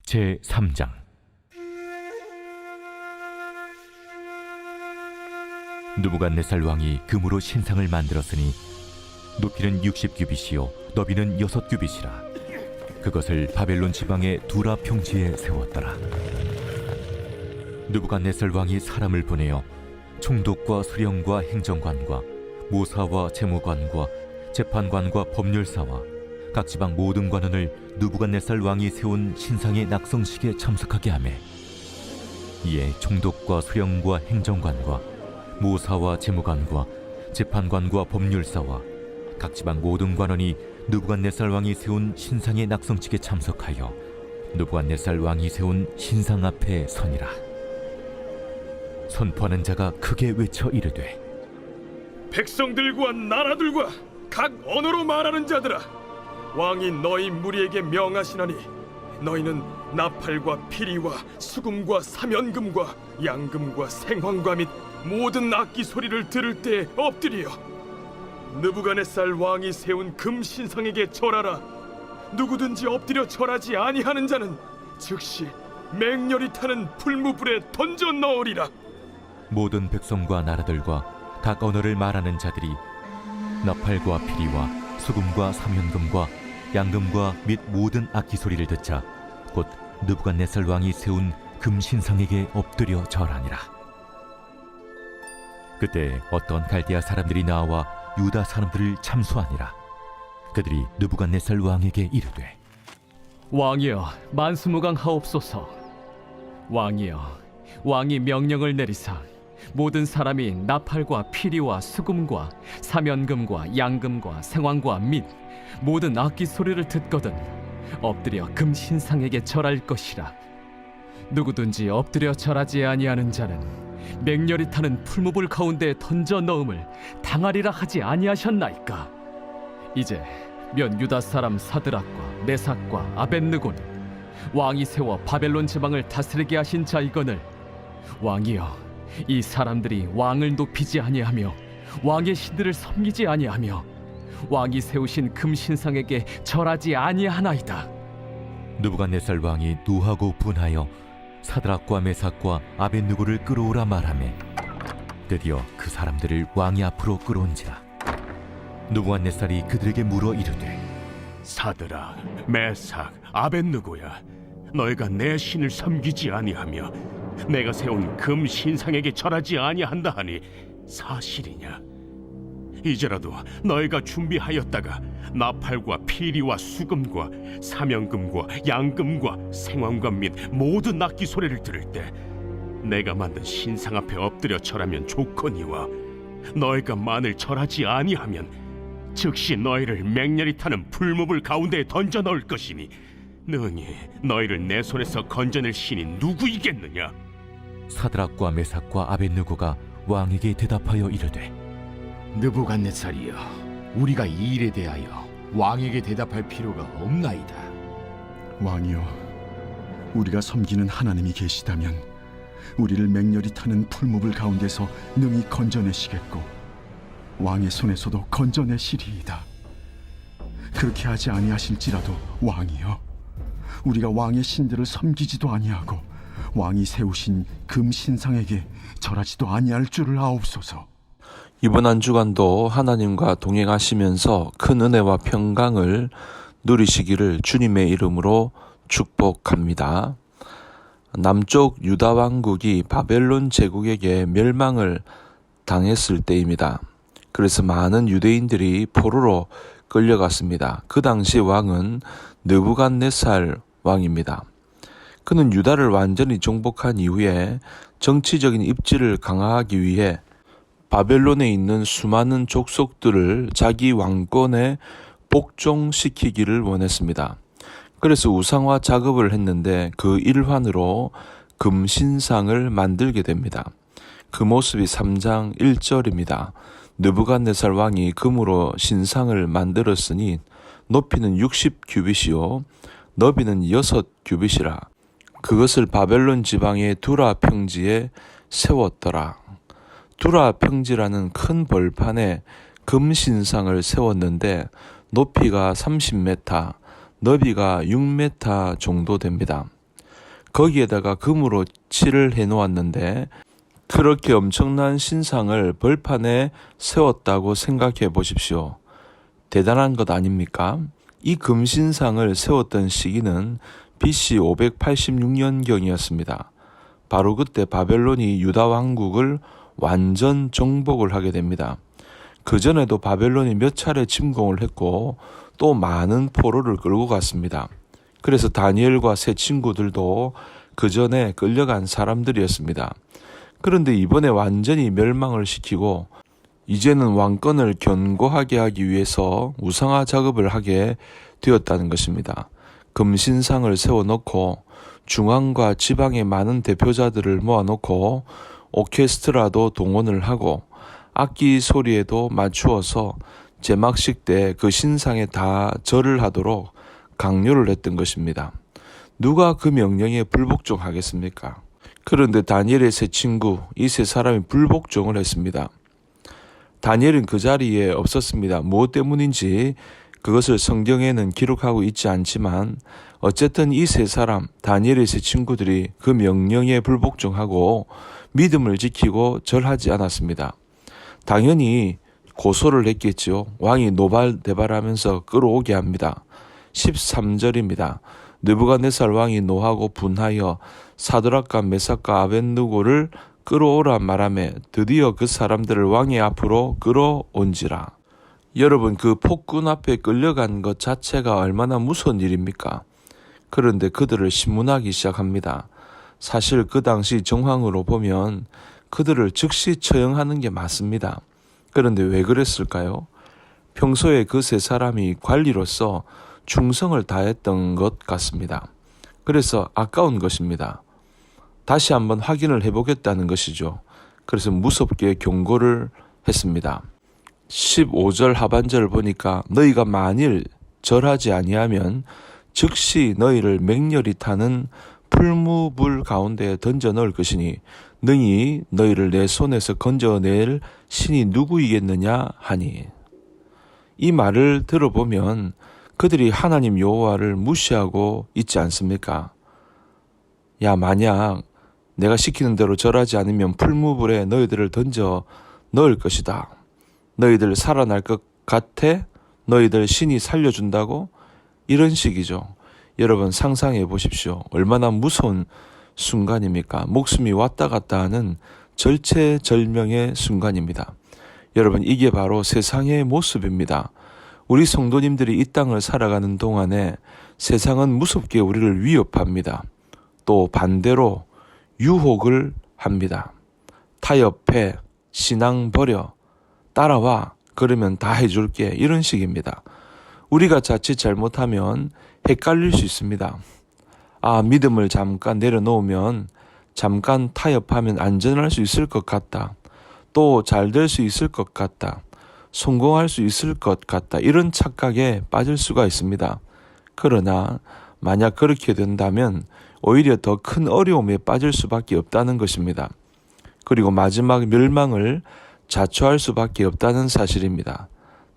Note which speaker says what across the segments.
Speaker 1: 제3장. 느부갓네살 왕이 금으로 신상을 만들었으니 높이는 60규빗이요 너비는 6규빗이라. 그것을 바벨론 지방의 두라 평지에 세웠더라. 느부갓네살 왕이 사람을 보내어 총독과 수령과 행정관과 모사와 재무관과 재판관과 법률사와 각 지방 모든 관원을 느부갓네살 왕이 세운 신상의 낙성식에 참석하게 하매, 이에 총독과 수령과 행정관과 모사와 재무관과 재판관과 법률사와 각 지방 모든 관원이 느부갓네살 왕이 세운 신상의 낙성식에 참석하여 느부갓네살 왕이 세운 신상 앞에 서니라. 선포하는 자가 크게 외쳐 이르되,
Speaker 2: 백성들과 나라들과 각 언어로 말하는 자들아, 왕이 너희 무리에게 명하시나니 너희는 나팔과 피리와 수금과 사면금과 양금과 생황과 및 모든 악기 소리를 들을 때 엎드리어 느부갓네살 왕이 세운 금 신상에게 절하라. 누구든지 엎드려 절하지 아니하는 자는 즉시 맹렬히 타는 풀무불에 던져 넣으리라.
Speaker 1: 모든 백성과 나라들과 각 언어를 말하는 자들이 나팔과 피리와 수금과 사면금과 양금과 및 모든 악기 소리를 듣자 곧 느부갓네살 왕이 세운 금신상에게 엎드려 절하니라. 그때 어떤 갈대아 사람들이 나와 유다 사람들을 참수하니라. 그들이 느부갓네살 왕에게 이르되,
Speaker 3: 왕이여, 만수무강하옵소서. 왕이여, 왕이 명령을 내리사 모든 사람이 나팔과 피리와 수금과 사면금과 양금과 생황과 및 모든 악기 소리를 듣거든 엎드려 금신상에게 절할 것이라. 누구든지 엎드려 절하지 아니하는 자는 맹렬히 타는 풀무불 가운데 던져 넣음을 당하리라 하지 아니하셨나이까. 이제 면 유다 사람 사드락과 메삭과 아벳느고는 왕이 세워 바벨론 지방을 다스리게 하신 자이거늘, 왕이여, 이 사람들이 왕을 높이지 아니하며 왕의 신들을 섬기지 아니하며 왕이 세우신 금신상에게 절하지 아니하나이다.
Speaker 1: 느부갓네살 왕이 노하고 분하여 사드락과 메삭과 아벳느고를 끌어오라 말하매, 드디어 그 사람들을 왕이 앞으로 끌어온지라. 느부갓네살이 그들에게 물어 이르되,
Speaker 4: 사드락, 메삭, 아벳느고야, 너희가 내 신을 섬기지 아니하며 내가 세운 금 신상에게 절하지 아니한다 하니 사실이냐? 이제라도 너희가 준비하였다가 나팔과 피리와 수금과 사면금과 양금과 생황금 및 모든 악기 소리를 들을 때 내가 만든 신상 앞에 엎드려 절하면 좋거니와, 너희가 만일 절하지 아니하면 즉시 너희를 맹렬히 타는 풀무불 가운데에 던져 넣을 것이니 능히 너희를 내 손에서 건져낼 신이 누구이겠느냐?
Speaker 1: 사드락과 메삭과 아벳느고가 왕에게 대답하여 이르되,
Speaker 5: 느부갓네살이여, 우리가 이 일에 대하여 왕에게 대답할 필요가 없나이다.
Speaker 6: 왕이여, 우리가 섬기는 하나님이 계시다면 우리를 맹렬히 타는 풀무불 가운데서 능히 건져내시겠고 왕의 손에서도 건져내시리이다. 그렇게 하지 아니하실지라도 왕이여, 우리가 왕의 신들을 섬기지도 아니하고 왕이 세우신 금 신상에게 절하지도 아니할 줄을 아옵소서.
Speaker 7: 이번 한 주간도 하나님과 동행하시면서 큰 은혜와 평강을 누리시기를 주님의 이름으로 축복합니다. 남쪽 유다 왕국이 바벨론 제국에게 멸망을 당했을 때입니다. 그래서 많은 유대인들이 포로로 끌려갔습니다. 그 당시 왕은 느부갓네살 왕입니다. 그는 유다를 완전히 정복한 이후에 정치적인 입지를 강화하기 위해 바벨론에 있는 수많은 족속들을 자기 왕권에 복종시키기를 원했습니다. 그래서 우상화 작업을 했는데 그 일환으로 금신상을 만들게 됩니다. 그 모습이 3장 1절입니다. 느부갓네살 왕이 금으로 신상을 만들었으니 높이는 60규빗이요 너비는 6규빗이라. 그것을 바벨론 지방의 두라 평지에 세웠더라. 두라 평지라는 큰 벌판에 금신상을 세웠는데 높이가 30m, 너비가 6m 정도 됩니다. 거기에다가 금으로 칠을 해놓았는데 그렇게 엄청난 신상을 벌판에 세웠다고 생각해 보십시오. 대단한 것 아닙니까? 이 금신상을 세웠던 시기는 BC 586년경이었습니다. 바로 그때 바벨론이 유다 왕국을 완전 정복을 하게 됩니다. 그전에도 바벨론이 몇 차례 침공을 했고 또 많은 포로를 끌고 갔습니다. 그래서 다니엘과 세 친구들도 그전에 끌려간 사람들이었습니다. 그런데 이번에 완전히 멸망을 시키고 이제는 왕권을 견고하게 하기 위해서 우상화 작업을 하게 되었다는 것입니다. 금신상을 세워놓고 중앙과 지방의 많은 대표자들을 모아놓고 오케스트라도 동원을 하고 악기 소리에도 맞추어서 제막식 때 그 신상에 다 절을 하도록 강요를 했던 것입니다. 누가 그 명령에 불복종하겠습니까? 그런데 다니엘의 세 친구, 이 세 사람이 불복종을 했습니다. 다니엘은 그 자리에 없었습니다. 무엇 때문인지 그것을 성경에는 기록하고 있지 않지만 어쨌든 이 세 사람, 다니엘의 세 친구들이 그 명령에 불복종하고 믿음을 지키고 절하지 않았습니다. 당연히 고소를 했겠지요. 왕이 노발대발하면서 끌어오게 합니다. 13절입니다. 느부갓네살 왕이 노하고 분하여 사드락과 메삭과 아벳느고를 끌어오라 말하며 드디어 그 사람들을 왕의 앞으로 끌어온지라. 여러분, 그 폭군 앞에 끌려간 것 자체가 얼마나 무서운 일입니까? 그런데 그들을 신문하기 시작합니다. 사실 그 당시 정황으로 보면 그들을 즉시 처형하는 게 맞습니다. 그런데 왜 그랬을까요? 평소에 그 세 사람이 관리로서 충성을 다했던 것 같습니다. 그래서 아까운 것입니다. 다시 한번 확인을 해보겠다는 것이죠. 그래서 무섭게 경고를 했습니다. 15절 하반절을 보니까 너희가 만일 절하지 아니하면 즉시 너희를 맹렬히 타는 풀무불 가운데에 던져 넣을 것이니 능히 너희를 내 손에서 건져낼 신이 누구이겠느냐 하니. 이 말을 들어보면 그들이 하나님 여호와를 무시하고 있지 않습니까? 야, 만약 내가 시키는 대로 절하지 않으면 풀무불에 너희들을 던져 넣을 것이다. 너희들 살아날 것 같아? 너희들 신이 살려준다고? 이런 식이죠. 여러분 상상해 보십시오. 얼마나 무서운 순간입니까? 목숨이 왔다 갔다 하는 절체절명의 순간입니다. 여러분, 이게 바로 세상의 모습입니다. 우리 성도님들이 이 땅을 살아가는 동안에 세상은 무섭게 우리를 위협합니다. 또 반대로 유혹을 합니다. 타협해, 신앙 버려, 따라와, 그러면 다 해줄게, 이런 식입니다. 우리가 자칫 잘못하면 헷갈릴 수 있습니다. 아, 믿음을 잠깐 내려놓으면 잠깐 타협하면 안전할 수 있을 것 같다. 또 잘 될 수 있을 것 같다. 성공할 수 있을 것 같다. 이런 착각에 빠질 수가 있습니다. 그러나 만약 그렇게 된다면 오히려 더 큰 어려움에 빠질 수밖에 없다는 것입니다. 그리고 마지막 멸망을 자초할 수밖에 없다는 사실입니다.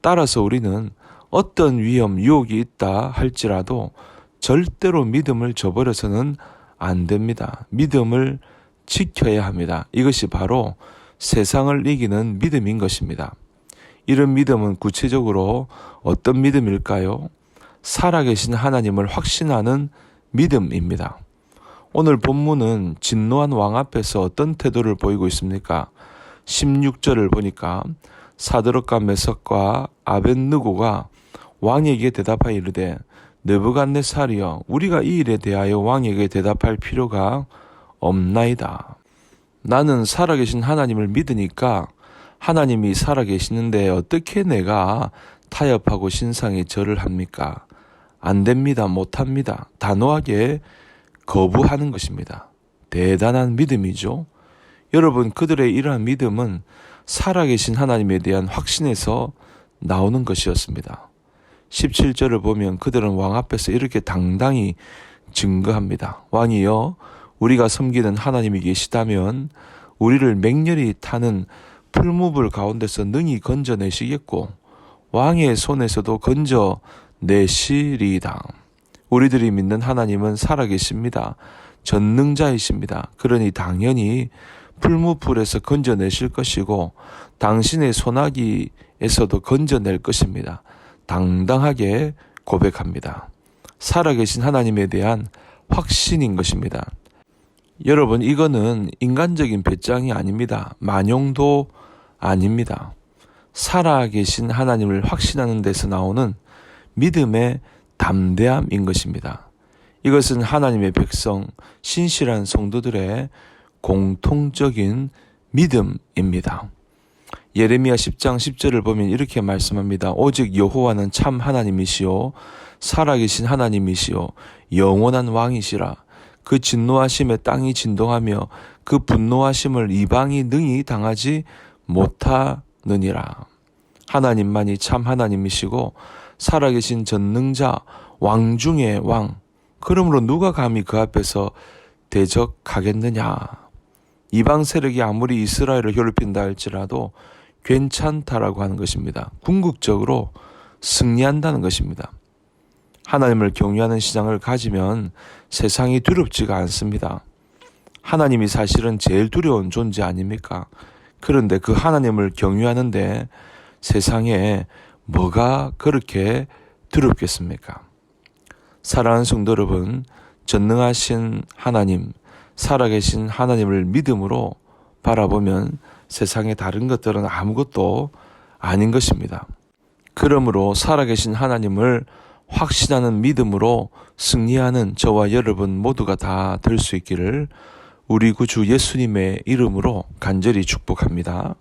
Speaker 7: 따라서 우리는 어떤 위험, 유혹이 있다 할지라도 절대로 믿음을 저버려서는 안 됩니다. 믿음을 지켜야 합니다. 이것이 바로 세상을 이기는 믿음인 것입니다. 이런 믿음은 구체적으로 어떤 믿음일까요? 살아계신 하나님을 확신하는 믿음입니다. 오늘 본문은 진노한 왕 앞에서 어떤 태도를 보이고 있습니까? 16절을 보니까 사드락과 메삭과 아벳느고가 왕에게 대답하여 이르되 느부갓네살이여, 우리가 이 일에 대하여 왕에게 대답할 필요가 없나이다. 나는 살아계신 하나님을 믿으니까 하나님이 살아계시는데 어떻게 내가 타협하고 신상에 절을 합니까? 안 됩니다. 못합니다. 단호하게 거부하는 것입니다. 대단한 믿음이죠. 여러분, 그들의 이러한 믿음은 살아계신 하나님에 대한 확신에서 나오는 것이었습니다. 17절을 보면 그들은 왕 앞에서 이렇게 당당히 증거합니다. 왕이여, 우리가 섬기는 하나님이 계시다면 우리를 맹렬히 타는 풀무불 가운데서 능히 건져내시겠고 왕의 손에서도 건져내시리이다. 우리들이 믿는 하나님은 살아계십니다. 전능자이십니다. 그러니 당연히 풀무불에서 건져내실 것이고 당신의 소나기에서도 건져낼 것입니다. 당당하게 고백합니다. 살아계신 하나님에 대한 확신인 것입니다. 여러분, 이거는 인간적인 배짱이 아닙니다. 만용도 아닙니다. 살아계신 하나님을 확신하는 데서 나오는 믿음의 담대함인 것입니다. 이것은 하나님의 백성, 신실한 성도들의 공통적인 믿음입니다. 예레미야 10장 10절을 보면 이렇게 말씀합니다. 오직 여호와는 참 하나님이시요 살아계신 하나님이시요 영원한 왕이시라. 그 진노하심에 땅이 진동하며 그 분노하심을 이방이 능히 당하지 못하느니라. 하나님만이 참 하나님이시고 살아계신 전능자, 왕 중의 왕. 그러므로 누가 감히 그 앞에서 대적하겠느냐. 이방 세력이 아무리 이스라엘을 괴롭힌다 할지라도 괜찮다라고 하는 것입니다. 궁극적으로 승리한다는 것입니다. 하나님을 경외하는 신앙을 가지면 세상이 두렵지가 않습니다. 하나님이 사실은 제일 두려운 존재 아닙니까? 그런데 그 하나님을 경외하는데 세상에 뭐가 그렇게 두렵겠습니까? 사랑하는 성도 여러분, 전능하신 하나님, 살아계신 하나님을 믿음으로 바라보면 세상의 다른 것들은 아무것도 아닌 것입니다. 그러므로 살아계신 하나님을 확신하는 믿음으로 승리하는 저와 여러분 모두가 다 될 수 있기를 우리 구주 예수님의 이름으로 간절히 축복합니다.